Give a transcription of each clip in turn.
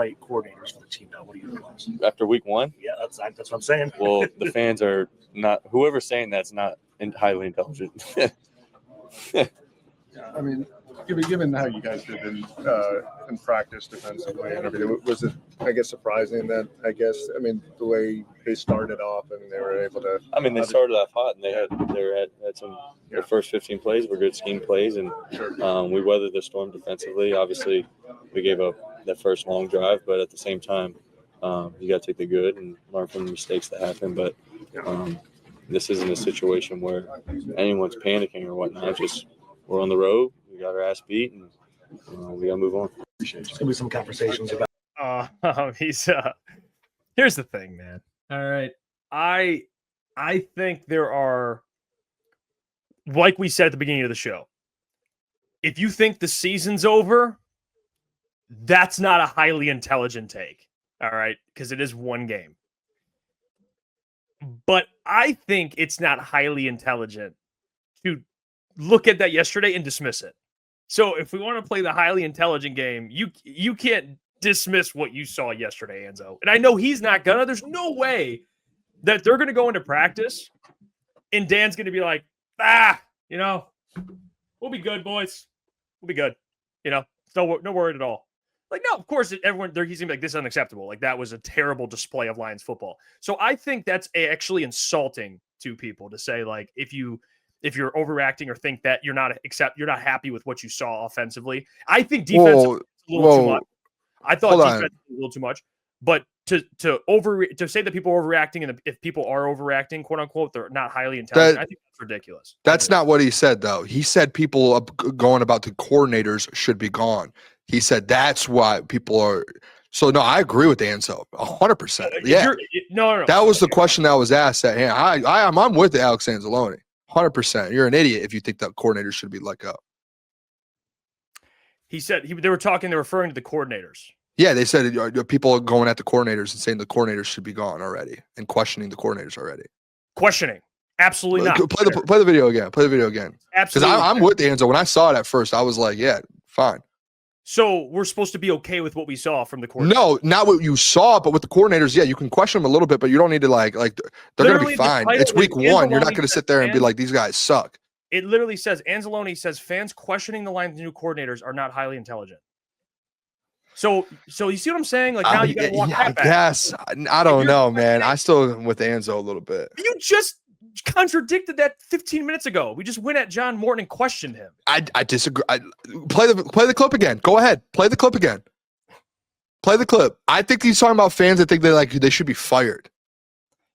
right coordinators for the team now. What do you think? After week one? Yeah, that's what I'm saying. Well, the fans are not – whoever's saying that's not highly intelligent. I mean, given how you guys did in practice defensively and everything, was it, I guess, surprising that, the way they started off and they were able to – they started off hot, and they had some – their first 15 plays were good scheme plays, and we weathered the storm defensively. Obviously, we gave up that first long drive, but at the same time, you got to take the good and learn from the mistakes that happen. But this isn't a situation where anyone's panicking or whatnot. Just we're on the road. We got our ass beat, and we got to move on. There's going to be some conversations about here's the thing, man. All right. I think there are, like we said at the beginning of the show, if you think the season's over, that's not a highly intelligent take. All right. Because it is one game. But I think it's not highly intelligent to look at that yesterday and dismiss it. So if we want to play the highly intelligent game, you can't dismiss what you saw yesterday, Anzo. And I know he's not gonna. There's no way that they're gonna go into practice and Dan's gonna be like, we'll be good, boys. We'll be good. No worried at all. Like, no, of course, everyone there, he's gonna be like, this is unacceptable. Like, that was a terrible display of Lions football. So I think that's actually insulting to people to say, like, if you're overreacting or think that you're not happy with what you saw offensively. I think defense is a little too much. I thought defense was a little too much. But to say that people are overreacting, and if people are overreacting, quote unquote, they're not highly intelligent. I think that's ridiculous. That's not what he said, though. He said people going about the coordinators should be gone. He said that's why people are. So no, I agree with Anzo 100%. Yeah, no. That was the question that was asked. That I'm with Alex Anzalone 100%. You're an idiot if you think that coordinators should be let go. He said they were referring to the coordinators. Yeah, they said people are going at the coordinators and saying the coordinators should be gone already and questioning the coordinators already. Questioning. Absolutely not. Play the video again. Play the video again. Absolutely. Because I'm with Anzo. When I saw it at first, I was like, yeah, fine. So we're supposed to be okay with what we saw from the coordinators? No, not what you saw, but with the coordinators, yeah, you can question them a little bit, but you don't need to like they're going to be fine. It's week one. You're not going to sit there and be like, these guys suck. It literally says, Anzalone says, fans questioning the Lions' new coordinators are not highly intelligent. So you see what I'm saying? Like, now you got to walk that back. Yes. I don't know, man. I still am with Anzo a little bit. You just contradicted that 15 minutes ago. We just went at John Morton and questioned him. I disagree. Play the clip again. Go ahead. Play the clip again. Play the clip. I think he's talking about fans that think they should be fired.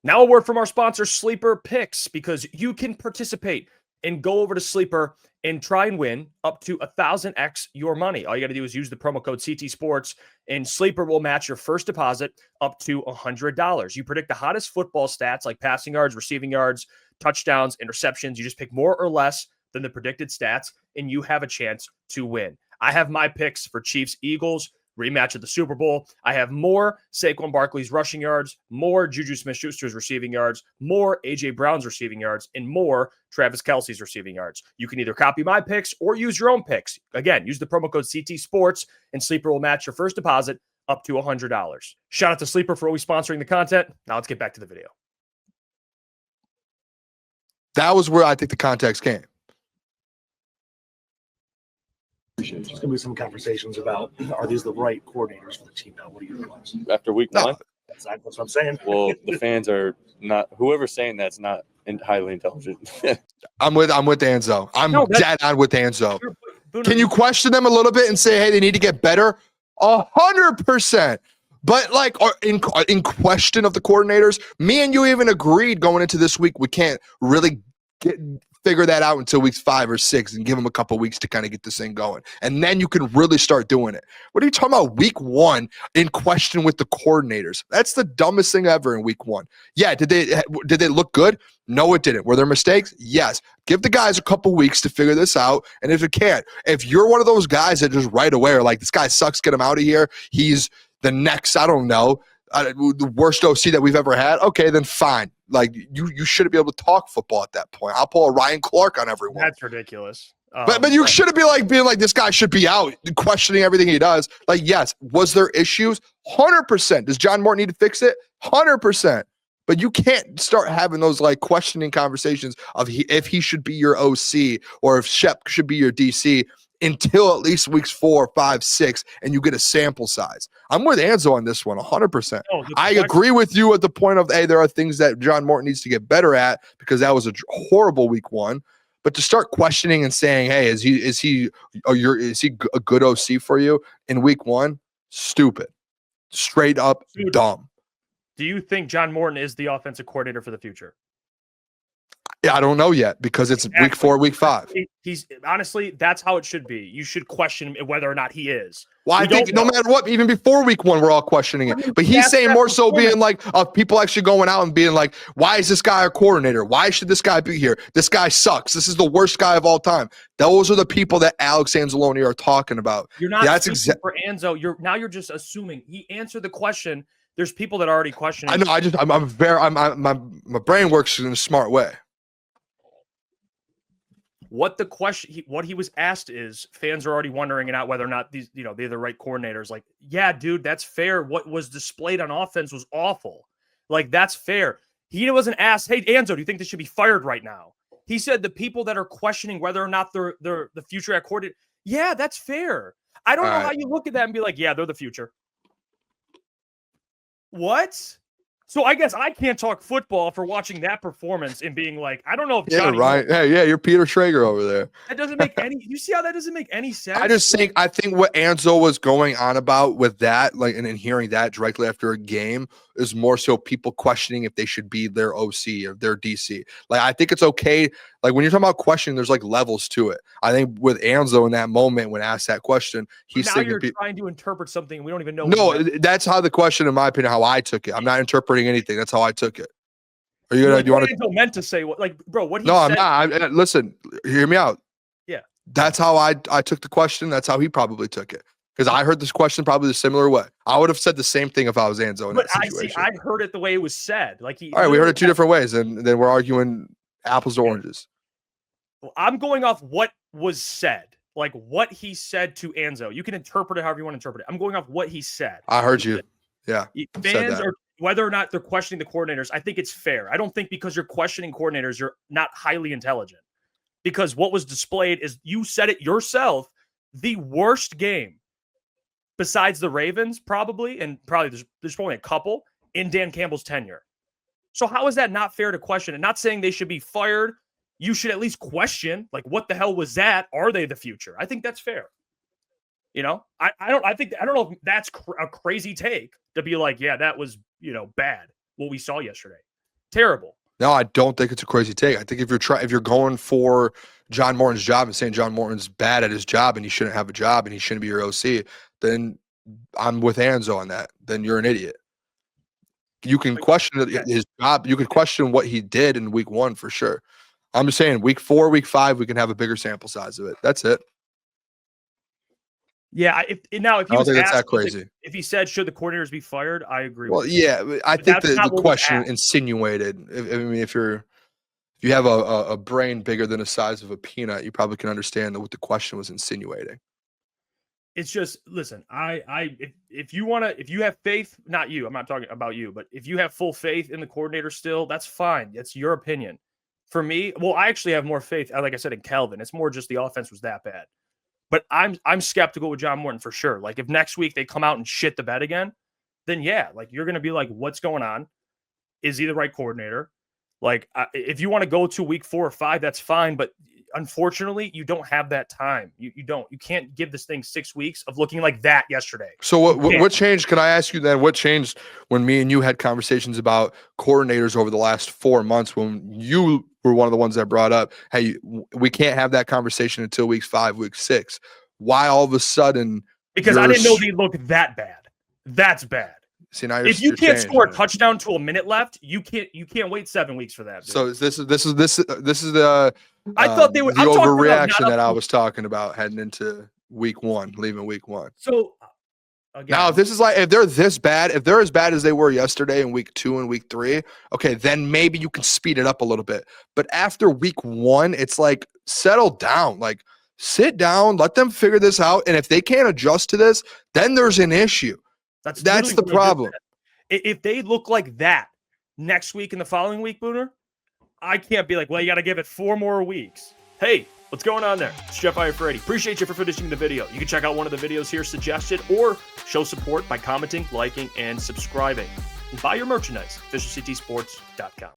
Now a word from our sponsor, Sleeper Picks, because you can participate and go over to Sleeper and try and win up to 1,000x your money. All you got to do is use the promo code CT Sports, and Sleeper will match your first deposit up to $100. You predict the hottest football stats like passing yards, receiving yards, touchdowns, interceptions. You just pick more or less than the predicted stats, and you have a chance to win. I have my picks for Chiefs, Eagles, rematch of the Super Bowl. I have more Saquon Barkley's rushing yards, more Juju Smith-Schuster's receiving yards, more A.J. Brown's receiving yards, and more Travis Kelce's receiving yards. You can either copy my picks or use your own picks. Again, use the promo code CT Sports, and Sleeper will match your first deposit up to $100. Shout out to Sleeper for always sponsoring the content. Now let's get back to the video. That was where I think the context came. There's going to be some conversations about, are these the right coordinators for the team now? What do you think? After week one? That's what I'm saying. Well, the fans are not – whoever's saying that's not highly intelligent. I'm with Anzo. I'm dead on with Anzo. Can you question them a little bit and say, hey, they need to get better? 100%. But like in question of the coordinators, me and you even agreed going into this week, we can't really figure that out until weeks 5 or 6 and give them a couple weeks to kind of get this thing going. And then you can really start doing it. What are you talking about week 1 in question with the coordinators? That's the dumbest thing ever in week 1. Yeah, did they look good? No, it didn't. Were there mistakes? Yes. Give the guys a couple weeks to figure this out. And if you're one of those guys that just right away are like, this guy sucks, get him out of here. He's the next, I don't know, the worst OC that we've ever had. Okay, then fine. Like you shouldn't be able to talk football at that point. I'll pull a Ryan Clark on everyone. That's ridiculous. But you shouldn't be like being like this guy should be out, questioning everything he does. Like, yes, was there issues? 100%. Does John Morton need to fix it? 100%. But you can't start having those like questioning conversations of if he should be your OC or if Shep should be your DC until at least weeks 4, 5, 6, and you get a sample size. I'm with Anzo on this one, 100%. I agree with you at the point of, hey, there are things that John Morton needs to get better at because that was a horrible week 1. But to start questioning and saying, hey, is he a good OC for you in week 1? Stupid. Straight up dumb. Do you think John Morton is the offensive coordinator for the future? Yeah, I don't know yet because it's week 4, week 5. He's honestly, that's how it should be. You should question whether or not he is. Well, I think no matter what, even before week 1, we're all questioning it. But he's saying more so being like people actually going out and being like, why is this guy a coordinator? Why should this guy be here? This guy sucks. This is the worst guy of all time. Those are the people that Alex Anzalone are talking about. You're not speaking for Anzo. You're just assuming. He answered the question. There's people that are already questioning. I know. My brain works in a smart way. What the question, what he was asked is, fans are already wondering out whether or not these, they're the right coordinators. Like, yeah, dude, that's fair. What was displayed on offense was awful. Like, that's fair. He wasn't asked, hey, Anzo, do you think they should be fired right now? He said the people that are questioning whether or not they're the future at coordinator. Yeah, that's fair. I don't know how you look at that and be like, yeah, they're the future. What? So I guess I can't talk football for watching that performance and being like, I don't know if Johnny. Yeah, right. Yeah, you're Peter Schrager over there. That doesn't make any. You see how that doesn't make any sense? I think what Anzo was going on about with that, like, and hearing that directly after a game, is more so people questioning if they should be their OC or their DC. Like, I think it's okay. Like, when you're talking about questioning, there's like levels to it. I think with Anzo in that moment when asked that question, he's now thinking you're trying to interpret something we don't even know. No, that's how the question, in my opinion, how I took it. I'm not interpreting anything. That's how I took it. Are you gonna? Do you want to? Meant to say what? Like, bro, what? No, I'm not. Listen, hear me out. Yeah, that's how I took the question. That's how he probably took it. Because I heard this question probably the similar way. I would have said the same thing if I was Anzo in that situation. I heard it the way it was said. Like all right, we heard it 2 different ways, and then we're arguing apples to oranges. Well, I'm going off what was said, like what he said to Anzo. You can interpret it however you want to interpret it. I'm going off what he said. I heard you. Yeah. Fans are, whether or not they're questioning the coordinators, I think it's fair. I don't think because you're questioning coordinators, you're not highly intelligent. Because what was displayed is, you said it yourself, the worst game besides the Ravens, probably, and probably there's probably a couple in Dan Campbell's tenure. So how is that not fair to question? And not saying they should be fired. You should at least question, like, what the hell was that? Are they the future? I think that's fair. I don't know if that's a crazy take to be like, yeah, that was, bad. What we saw yesterday. Terrible. No, I don't think it's a crazy take. I think if you're going for John Morton's job and saying John Morton's bad at his job and he shouldn't have a job and he shouldn't be your OC, then I'm with Anzo on that. Then you're an idiot. You can question his job. You can question what he did in week 1 for sure. I'm just saying week 4, week 5, we can have a bigger sample size of it. That's it. Yeah, if he was asked, that crazy. If he said, should the coordinators be fired, I agree. Well, yeah, I think the question insinuated. If you have a brain bigger than the size of a peanut, you probably can understand what the question was insinuating. It's just, listen, if you have faith, not you, I'm not talking about you, but if you have full faith in the coordinator still, that's fine. That's your opinion. For me, well, I actually have more faith, like I said, in Kelvin. It's more just the offense was that bad. But I'm skeptical with John Morton for sure. Like, if next week they come out and shit the bed again, then yeah, like, you're going to be like, what's going on? Is he the right coordinator? Like, if you want to go to week 4 or 5, that's fine. But unfortunately, you don't have that time. You can't give this thing 6 weeks of looking like that yesterday. So what changed? Can I ask you then, what changed when me and you had conversations about coordinators over the last 4 months, when you were one of the ones that brought up, hey, we can't have that conversation until week 5, week 6. Why all of a sudden? Because I didn't know they look that bad. That's bad. See, now if you can't score a touchdown to a minute left, you can't wait 7 weeks for that. Dude. So this is the I thought they would the overreaction that I was talking about heading into week 1, leaving week 1. So again, now, if they're this bad, if they're as bad as they were yesterday in week 2 and week 3, okay, then maybe you can speed it up a little bit. But after week 1, it's like, settle down, like, sit down, let them figure this out. And if they can't adjust to this, then there's an issue. That's literally the what I just problem. said. If they look like that next week and the following week, Booner, I can't be like, well, you got to give it 4 more weeks. Hey, what's going on there? It's Jeff Iafrate. Appreciate you for finishing the video. You can check out one of the videos here suggested or show support by commenting, liking, and subscribing. And buy your merchandise, officialctsports.com.